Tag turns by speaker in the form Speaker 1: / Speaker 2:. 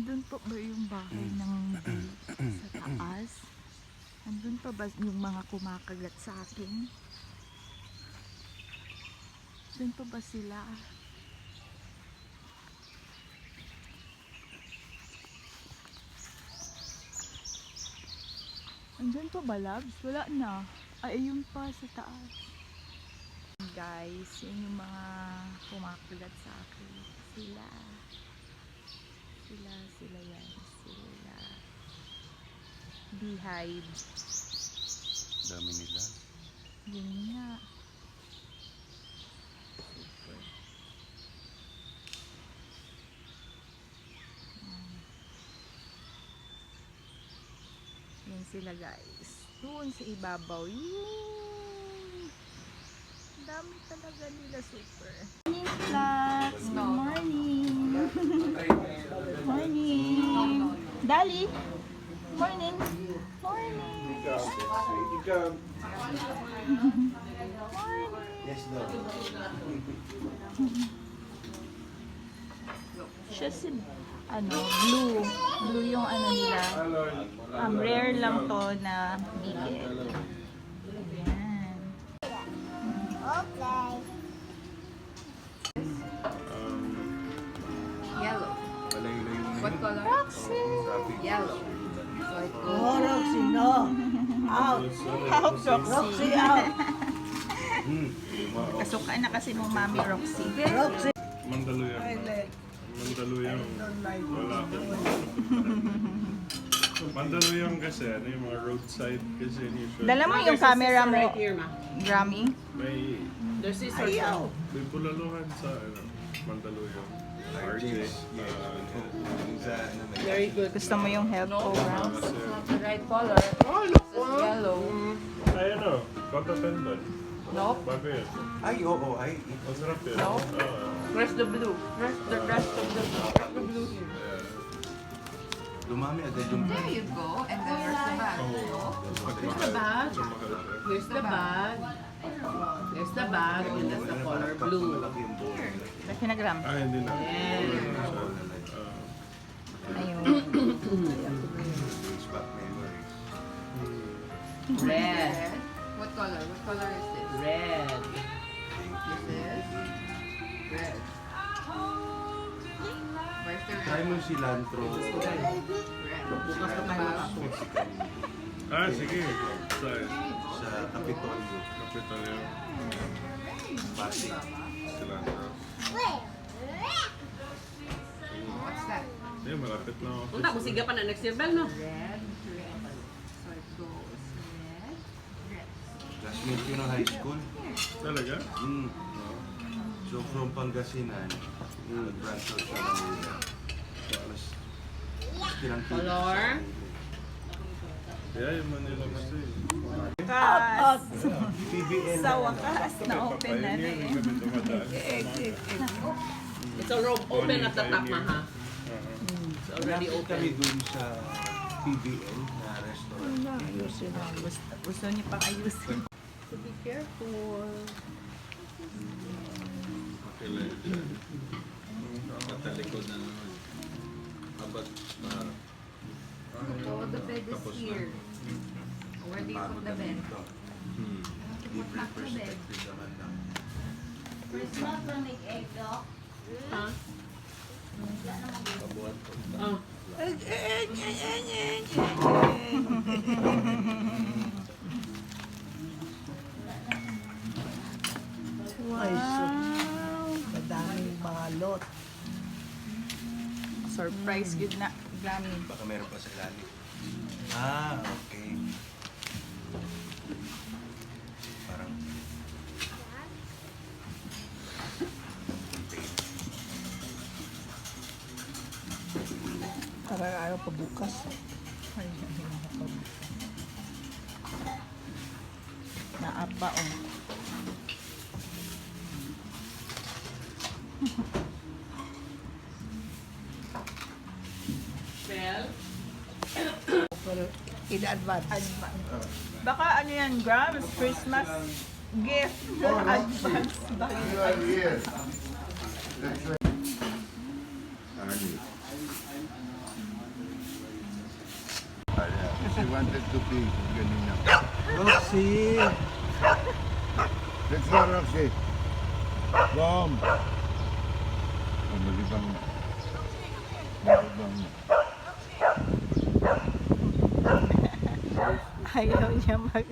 Speaker 1: Andun pa ba yung bahay ng Bill sa taas? Andun pa ba yung mga kumakagat sa akin? Andun pa ba sila? Andun pa ba, Labs? Wala na. Ay, yun pa sa taas. Guys, yun yung mga kumakagat sa akin. Sila yan. Sila. Beehive.
Speaker 2: Dami nila.
Speaker 1: Yun nga. Super. Yan sila guys. Doon sa ibabaw. Yun. Dami talaga nila, super. Morning, Flats. Good morning. Morning. Dali. Morning. Morning.
Speaker 2: Yes, no.
Speaker 1: Siya si blue. Blue yung ano nila. Rare lang to na bigel. Ayan.
Speaker 3: Okay.
Speaker 4: Yellow. What color?
Speaker 1: Roxy.
Speaker 4: Yellow.
Speaker 3: Oh, Roxy, no. Out.
Speaker 1: Out, Roxy.
Speaker 3: Roxy, out.
Speaker 1: Kasukaan na kasi mong mami, Roxy.
Speaker 3: Roxy.
Speaker 2: Mandaluyong. Mandaluyong. Wala ko. Mandaluyong kasi, ano yung mga roadside kasi usually.
Speaker 1: Dala mo yung camera mo,
Speaker 4: Right here, ma.
Speaker 1: Grammy.
Speaker 2: May
Speaker 4: There's scissors.
Speaker 3: Ayaw.
Speaker 2: may bulaluhan sa Mandaluyong. RJ.
Speaker 4: Very good.
Speaker 1: Gusto mo yung health program?
Speaker 2: Kasi,
Speaker 4: The right color. Oh, look. Yellow.
Speaker 2: ay ano, Cotatendon.
Speaker 4: Nope.
Speaker 2: Bago yan.
Speaker 5: Ay, oo, ay.
Speaker 2: Masarap yun.
Speaker 4: No.
Speaker 2: Oo.
Speaker 4: Where's the blue? Where's the rest of the blue? Where's the blue here?
Speaker 2: Yeah.
Speaker 5: Dumami agad yung
Speaker 6: There you go, and then where's the bag?
Speaker 2: Oo.
Speaker 4: Where's the bag?
Speaker 2: Mahal siya.
Speaker 4: There's the bag. There's the bag, and that's the color blue.
Speaker 5: malaki yung buhok.
Speaker 1: Kinagram.
Speaker 2: Ah, hindi na.
Speaker 1: Ayun.
Speaker 5: Brings back memories.
Speaker 4: Red.
Speaker 6: What color? What color is this?
Speaker 4: Red.
Speaker 6: This is red. Where's the
Speaker 5: Try
Speaker 6: red?
Speaker 5: mo yung cilantro.
Speaker 6: Red.
Speaker 4: Bukas na tayo.
Speaker 5: Mexican.
Speaker 2: Ah, sige.
Speaker 5: Sa Capitolio.
Speaker 2: Kapital yun.
Speaker 5: Pasig.
Speaker 2: Cilantro.
Speaker 6: What's that?
Speaker 2: Hindi, malapit na ako.
Speaker 4: Punta ko siga pa na next year, Bel, no?
Speaker 6: Red. So it goes red. Red.
Speaker 5: Classmate ko ng high school.
Speaker 2: Talaga?
Speaker 5: Mm. So from Pangasinan, nag-branch out siya ng Manila. Tapos, kinangkita
Speaker 4: Color?
Speaker 2: Yeah, yung Manila gusto eh.
Speaker 1: Wakas.
Speaker 5: PBL.
Speaker 1: Sa wakas, na-open na
Speaker 2: Pioneer,
Speaker 1: rin.
Speaker 2: kami dumadaan.
Speaker 4: It's a rope open at the top, ma, ha? It's already
Speaker 5: Malapit kami
Speaker 4: open.
Speaker 5: dun sa PBL na restaurant.
Speaker 1: Gusto niyo pang ayusin.
Speaker 4: So be careful.
Speaker 2: Pakilay dyan. Katalikod na naman. Abad na.
Speaker 6: Oh, the bed is here. Where do you put the bed?
Speaker 5: Different perspective naman lang.
Speaker 3: Christmas lang make egg, dog.
Speaker 4: Ha? Ah.
Speaker 1: Wow.
Speaker 3: Madaming balot.
Speaker 1: Surprise good na. Grammy.
Speaker 5: Baka meron pa sa ilalim. Ah, okay. Parang
Speaker 3: Parang ayaw pa bukas.
Speaker 1: Naaba oh.
Speaker 4: Bel?
Speaker 3: Pero in advance.
Speaker 1: Baka ano yan, Grams? Christmas gift. Advance ba?
Speaker 7: wanted to pee kanina.
Speaker 5: Roxy!
Speaker 7: Let's go, Roxy. Come. Oh, malibang na. Malibang na.
Speaker 1: Ayaw niya mag